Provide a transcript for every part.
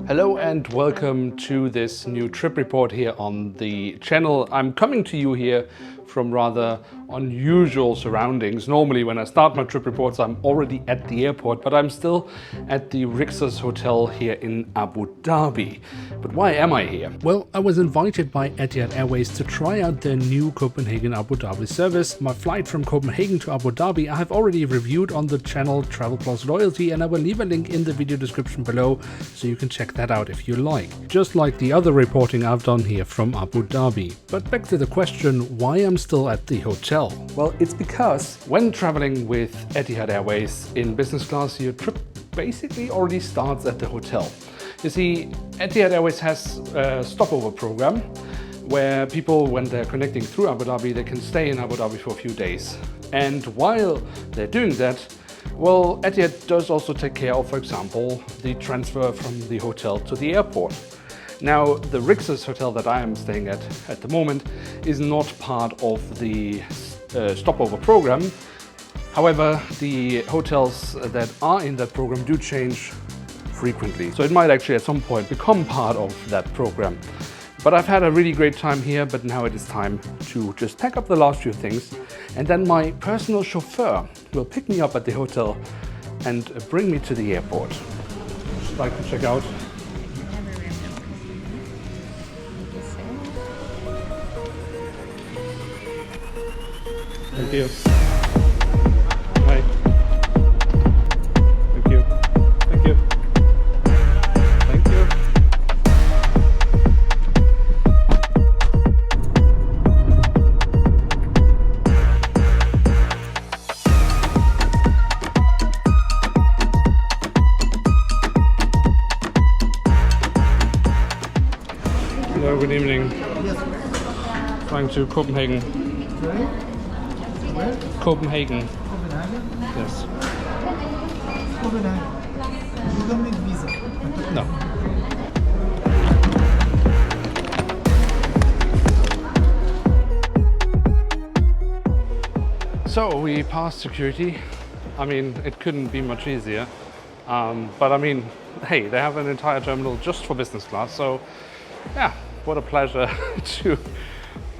Hello and welcome to this new trip report here on the channel. I'm coming to you here from rather unusual surroundings. Normally when I start my trip reports I'm already at the airport, but I'm still at the Rixos Hotel here in Abu Dhabi. But why am I here? Well, I was invited by Etihad Airways to try out their new Copenhagen Abu Dhabi service. My flight from Copenhagen to Abu Dhabi I have already reviewed on the channel Travel Plus Loyalty, and I will leave a link in the video description below so you can check that out if you like. Just like the other reporting I've done here from Abu Dhabi. But back to the question, why I'm still at the hotel? Well, it's because when traveling with Etihad Airways in business class, your trip basically already starts at the hotel. You see, Etihad Airways has a stopover program where people, when they're connecting through Abu Dhabi, they can stay in Abu Dhabi for a few days. And while they're doing that, well, Etihad does also take care of, for example, the transfer from the hotel to the airport. Now, the Rixos hotel that I am staying at the moment is not part of the stopover program. However, the hotels that are in that program do change frequently. So it might actually at some point become part of that program. But I've had a really great time here, but now it is time to just pack up the last few things. And then my personal chauffeur will pick me up at the hotel and bring me to the airport. Just like to check out. Thank you. Hi. Thank you. Thank you. Thank you. Hello, good evening. Flying to Copenhagen. Where? Copenhagen. Copenhagen? Yes. Copenhagen. You don't need visa. No. So we passed security. I mean, it couldn't be much easier. But I mean, hey, they have an entire terminal just for business class. So yeah, what a pleasure to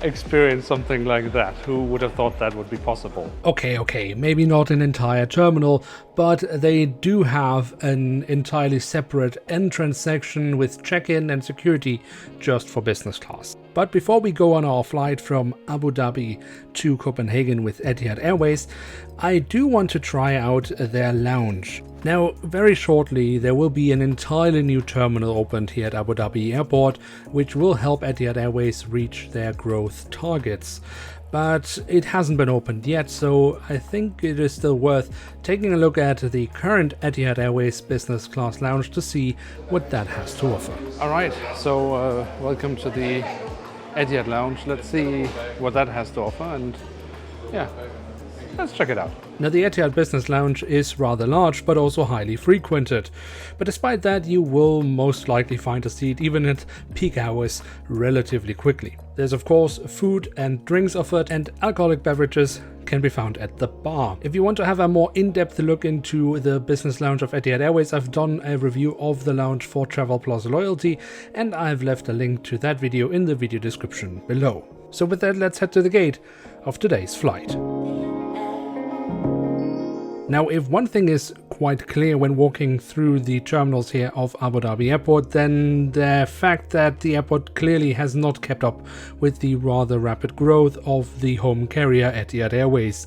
experience something like that. Who would have thought that would be possible? Okay, maybe not an entire terminal, but they do have an entirely separate entrance section with check-in and security just for business class. But before we go on our flight from Abu Dhabi to Copenhagen with Etihad Airways, I do want to try out their lounge. Now, very shortly, there will be an entirely new terminal opened here at Abu Dhabi Airport, which will help Etihad Airways reach their growth targets. But it hasn't been opened yet, so I think it is still worth taking a look at the current Etihad Airways business class lounge to see what that has to offer. Alright, so welcome to the Etihad lounge. Let's see what that has to offer, and yeah, let's check it out. Now, the Etihad Business Lounge is rather large, but also highly frequented. But despite that, you will most likely find a seat, even at peak hours, relatively quickly. There's of course food and drinks offered, and alcoholic beverages can be found at the bar. If you want to have a more in-depth look into the business lounge of Etihad Airways, I've done a review of the lounge for Travel Plus Loyalty, and I've left a link to that video in the video description below. So with that, let's head to the gate of today's flight. Now, if one thing is quite clear when walking through the terminals here of Abu Dhabi Airport, then the fact that the airport clearly has not kept up with the rather rapid growth of the home carrier Etihad Airways.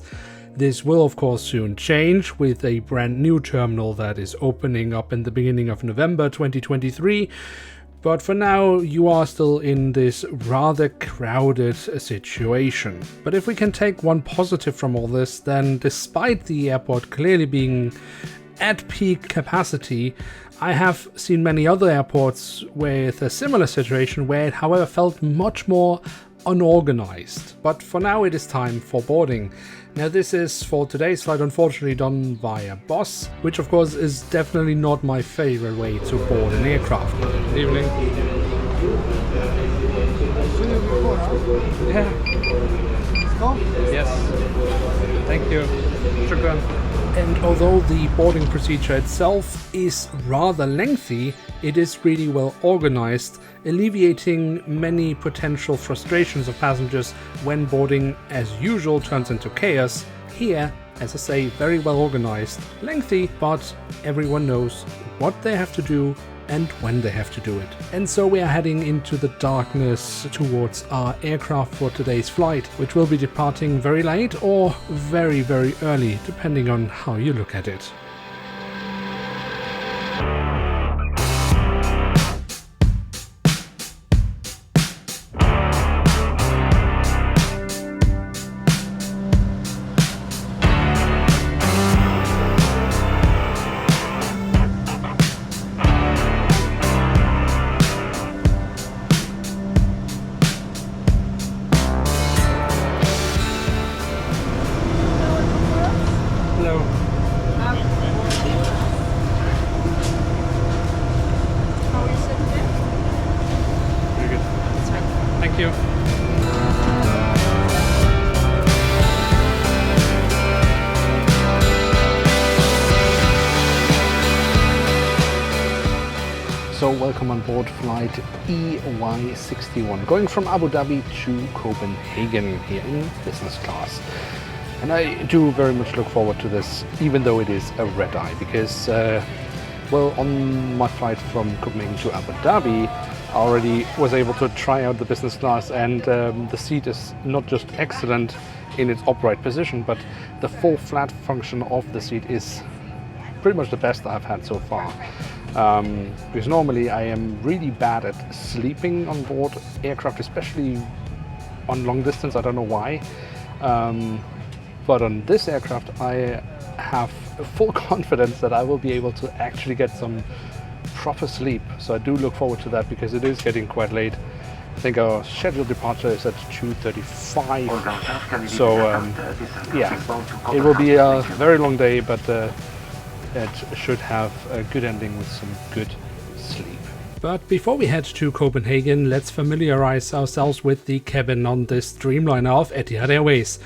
This will of course soon change with a brand new terminal that is opening up in the beginning of November 2023. But for now, you are still in this rather crowded situation. But if we can take one positive from all this, then despite the airport clearly being at peak capacity, I have seen many other airports with a similar situation where it, however, felt much more unorganized. But for now, it is time for boarding. Now, this is for today's flight unfortunately done via bus, which of course is definitely not my favorite way to board an aircraft. Good evening. Yeah. Yes. Thank you. Shukran. And although the boarding procedure itself is rather lengthy, it is really well organized, alleviating many potential frustrations of passengers when boarding as usual turns into chaos. Here, as I say, very well organized, lengthy, but everyone knows what they have to do and when they have to do it. And so we are heading into the darkness towards our aircraft for today's flight, which will be departing very late or very, very early, depending on how you look at it. Hello. How are you sitting there? Very good. That's right. Thank you. So welcome on board flight EY61, going from Abu Dhabi to Copenhagen here in business class. And I do very much look forward to this, even though it is a red eye, because, well, on my flight from Copenhagen to Abu Dhabi, I already was able to try out the business class, and the seat is not just excellent in its upright position, but the full flat function of the seat is pretty much the best I've had so far. Because normally I am really bad at sleeping on board aircraft, especially on long distance. I don't know why. But on this aircraft, I have full confidence that I will be able to actually get some proper sleep. So I do look forward to that, because it is getting quite late. I think our scheduled departure is at 2:35. So yeah, it will be a very long day, but it should have a good ending with some good sleep. But before we head to Copenhagen, let's familiarize ourselves with the cabin on this Dreamliner of Etihad Airways.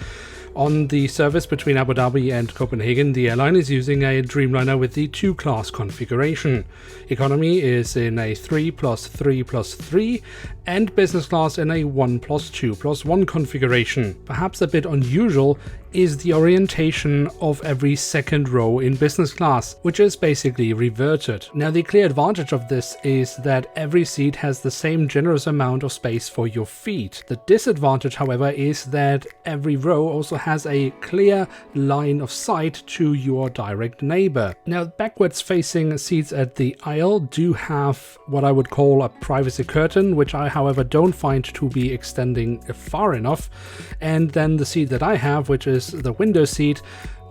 On the service between Abu Dhabi and Copenhagen, the airline is using a Dreamliner with the 2-class configuration. Economy is in a 3+3+3 and business class in a 1+2+1 configuration. Perhaps a bit unusual is the orientation of every second row in business class, which is basically reverted. Now, the clear advantage of this is that every seat has the same generous amount of space for your feet. The disadvantage, however, is that every row also has a clear line of sight to your direct neighbor. Now, backwards facing seats at the aisle do have what I would call a privacy curtain, which I, however, don't find to be extending far enough. And then the seat that I have, which is the window seat,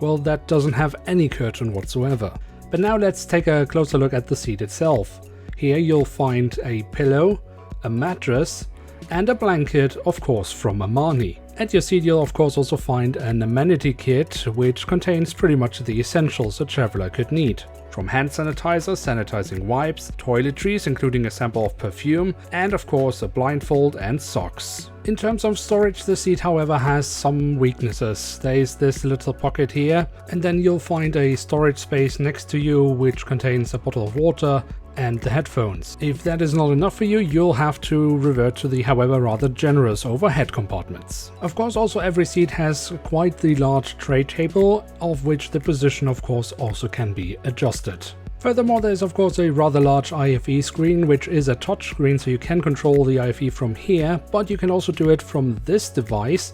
well, that doesn't have any curtain whatsoever. But now let's take a closer look at the seat itself. Here you'll find a pillow, a mattress, and a blanket, of course, from Armani. At your seat you'll of course also find an amenity kit, which contains pretty much the essentials a traveler could need. From hand sanitizer, sanitizing wipes, toiletries including a sample of perfume, and of course a blindfold and socks. In terms of storage, the seat however has some weaknesses. There is this little pocket here, and then you'll find a storage space next to you which contains a bottle of water and the headphones. If that is not enough for you, you'll have to revert to the, however, rather generous overhead compartments. Of course, also every seat has quite the large tray table, of which the position of course also can be adjusted. Furthermore, there's of course a rather large IFE screen, which is a touch screen, so you can control the IFE from here, but you can also do it from this device.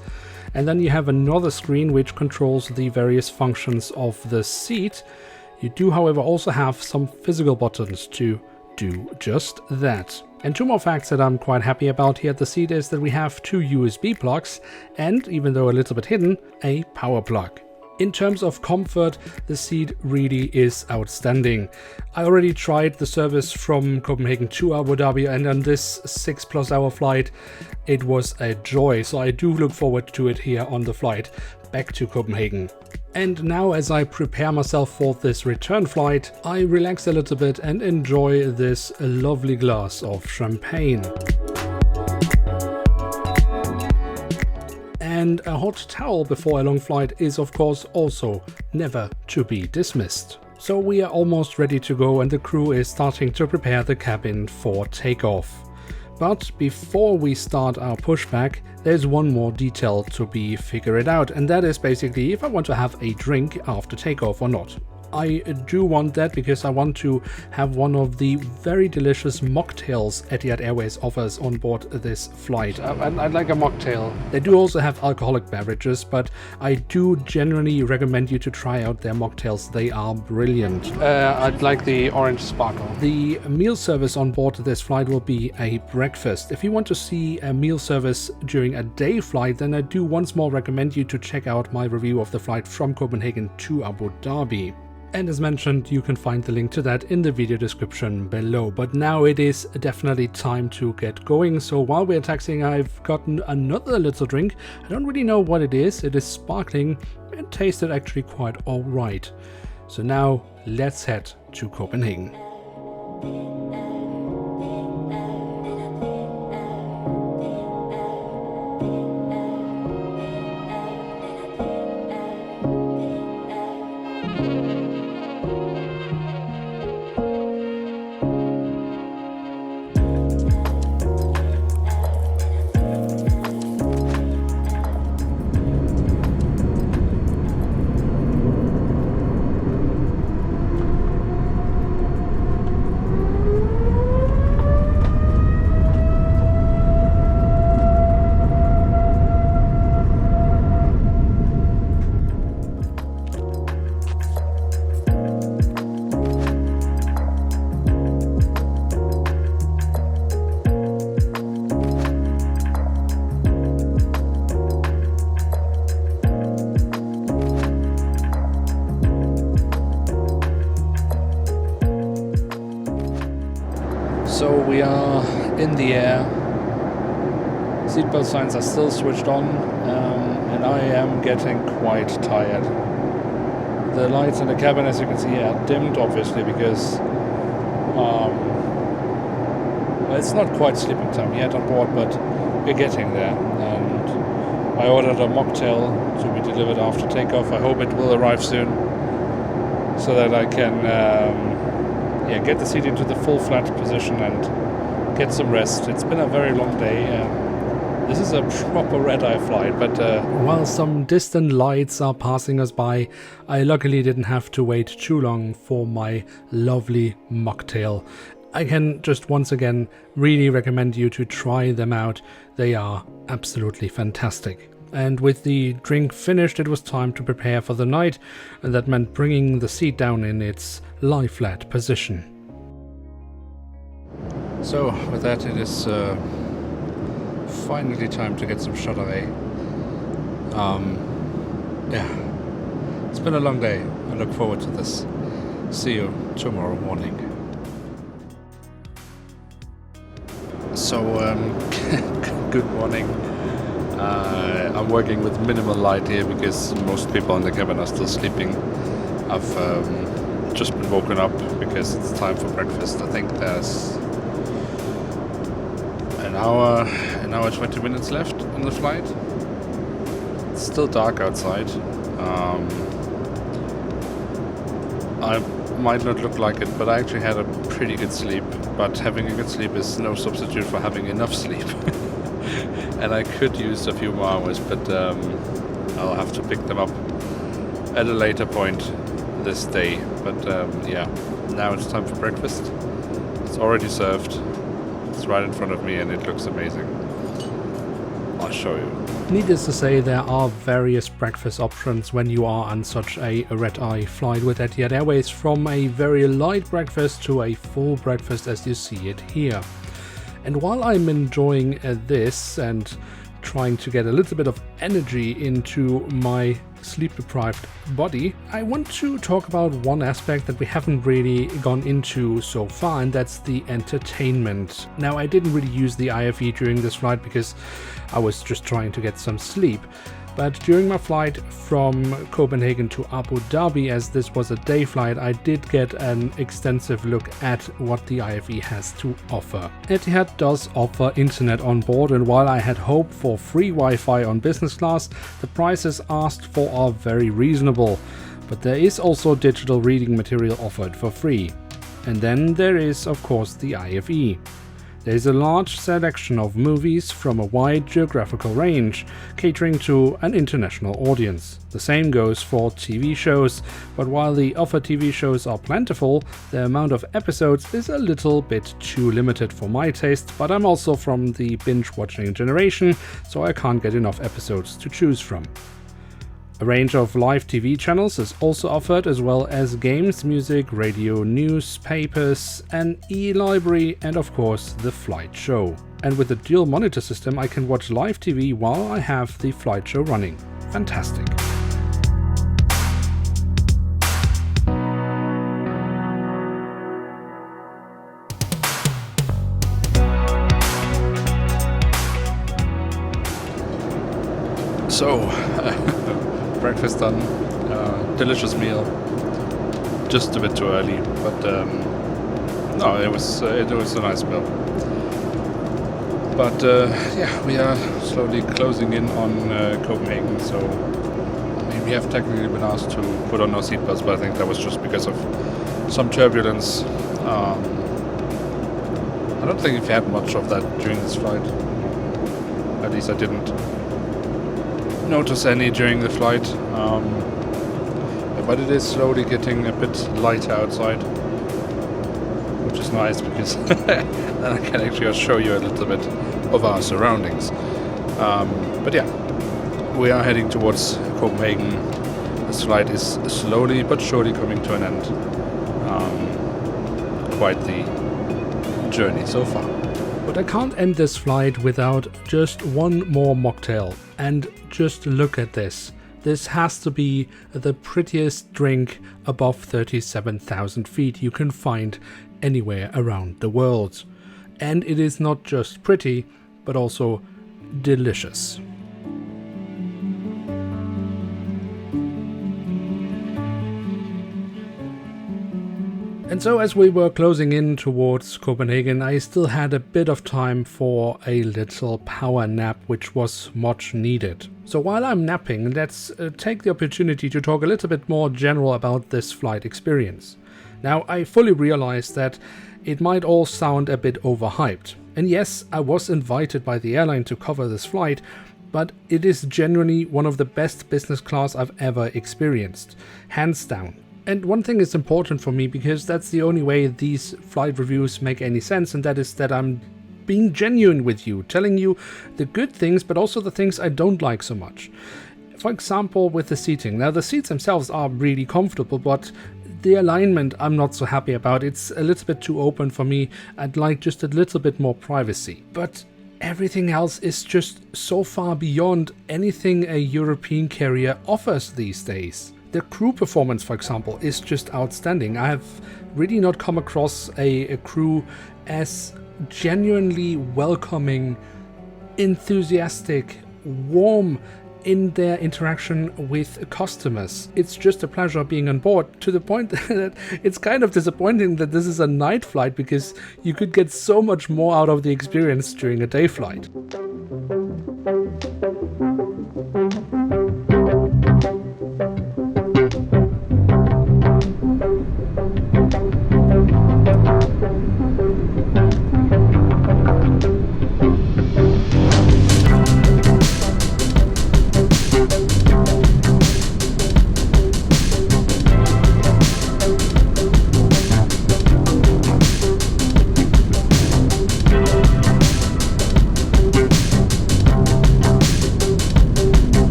And then you have another screen which controls the various functions of the seat. You do, however, also have some physical buttons to do just that. And two more facts that I'm quite happy about here at the seat is that we have two USB plugs and, even though a little bit hidden, a power plug. In terms of comfort, the seat really is outstanding. I already tried the service from Copenhagen to Abu Dhabi, and on this 6+ hour flight, it was a joy. So I do look forward to it here on the flight back to Copenhagen. And now, as I prepare myself for this return flight, I relax a little bit and enjoy this lovely glass of champagne. And a hot towel before a long flight is of course also never to be dismissed. So we are almost ready to go and the crew is starting to prepare the cabin for takeoff. But before we start our pushback, there's one more detail to be figured out, and that is basically if I want to have a drink after takeoff or not. I do want that because I want to have one of the very delicious mocktails Etihad Airways offers on board this flight. I'd like a mocktail. They do also have alcoholic beverages, but I do generally recommend you to try out their mocktails. They are brilliant. I'd like the orange sparkle. The meal service on board this flight will be a breakfast. If you want to see a meal service during a day flight, then I do once more recommend you to check out my review of the flight from Copenhagen to Abu Dhabi. And as mentioned, you can find the link to that in the video description below. But now it is definitely time to get going. So while we're taxiing, I've gotten another little drink. I don't really know what it is. It is sparkling and tasted actually quite alright. So now let's head to Copenhagen. So we are in the air, seatbelt signs are still switched on, and I am getting quite tired. The lights in the cabin, as you can see, are dimmed obviously because it's not quite sleeping time yet on board, but we're getting there. And I ordered a mocktail to be delivered after takeoff. I hope it will arrive soon so that I can get the seat into the full flat position and get some rest. It's been a very long day. This is a proper red-eye flight, but while some distant lights are passing us by, I luckily didn't have to wait too long for my lovely mocktail. I can just once again really recommend you to try them out. They are absolutely fantastic. And with the drink finished, it was time to prepare for the night, and that meant bringing the seat down in its lie-flat position. So with that, it is finally time to get some shut away. It's been a long day. I look forward to this. See you tomorrow morning. So good morning. I'm working with minimal light here because most people in the cabin are still sleeping. I've just been woken up because it's time for breakfast. I think there's an hour 20 minutes left on the flight. It's still dark outside. I might not look like it, but I actually had a pretty good sleep. But having a good sleep is no substitute for having enough sleep. And I could use a few more hours, but I'll have to pick them up at a later point this day. But now it's time for breakfast. It's already served. It's right in front of me and it looks amazing. I'll show you. Needless to say, there are various breakfast options when you are on such a red-eye flight with Etihad Airways, from a very light breakfast to a full breakfast as you see it here. And while I'm enjoying this and trying to get a little bit of energy into my sleep-deprived body, I want to talk about one aspect that we haven't really gone into so far, and that's the entertainment. Now, I didn't really use the IFE during this flight because I was just trying to get some sleep. But during my flight from Copenhagen to Abu Dhabi, as this was a day flight, I did get an extensive look at what the IFE has to offer. Etihad does offer internet on board, and while I had hoped for free Wi-Fi on business class, the prices asked for are very reasonable. But there is also digital reading material offered for free. And then there is, of course, the IFE. There is a large selection of movies from a wide geographical range, catering to an international audience. The same goes for TV shows, but while the offered TV shows are plentiful, the amount of episodes is a little bit too limited for my taste, but I'm also from the binge-watching generation, so I can't get enough episodes to choose from. A range of live TV channels is also offered, as well as games, music, radio, newspapers, an e-library, and of course the flight show. And with the dual monitor system, I can watch live TV while I have the flight show running. Fantastic. So, breakfast done, delicious meal. Just a bit too early, but no, it was a nice meal. But yeah, we are slowly closing in on Copenhagen, so we have technically been asked to put on our seatbelts, but I think that was just because of some turbulence. I don't think we've had much of that during this flight. At least I didn't notice any during the flight, but it is slowly getting a bit lighter outside, which is nice because then I can actually show you a little bit of our surroundings. But yeah, we are heading towards Copenhagen. This flight is slowly but surely coming to an end. Quite the journey so far. But I can't end this flight without just one more mocktail. And just look at this. This has to be the prettiest drink above 37,000 feet you can find anywhere around the world. And it is not just pretty, but also delicious. And so as we were closing in towards Copenhagen, I still had a bit of time for a little power nap, which was much needed. So while I'm napping, let's take the opportunity to talk a little bit more general about this flight experience. Now, I fully realize that it might all sound a bit overhyped. And yes, I was invited by the airline to cover this flight, but it is genuinely one of the best business class I've ever experienced, hands down. And one thing is important for me because that's the only way these flight reviews make any sense, and that is that I'm being genuine with you, telling you the good things, but also the things I don't like so much. For example, with the seating. Now, the seats themselves are really comfortable, but the alignment I'm not so happy about. It's a little bit too open for me. I'd like just a little bit more privacy. But everything else is just so far beyond anything a European carrier offers these days. The crew performance, for example, is just outstanding. I have really not come across a crew as genuinely welcoming, enthusiastic, warm in their interaction with customers. It's just a pleasure being on board, to the point that it's kind of disappointing that this is a night flight, because you could get so much more out of the experience during a day flight.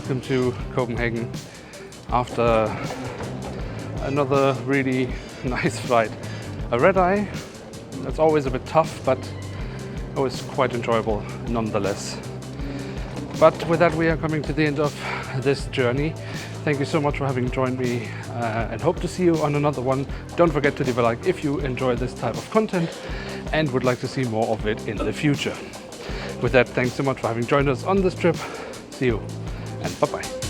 welcome to Copenhagen after another really nice flight. A red-eye, that's always a bit tough, but it was quite enjoyable nonetheless. But with that, we are coming to the end of this journey. Thank you so much for having joined me and hope to see you on another one. Don't forget to leave a like if you enjoy this type of content and would like to see more of it in the future. With that, thanks so much for having joined us on this trip. See you and bye-bye.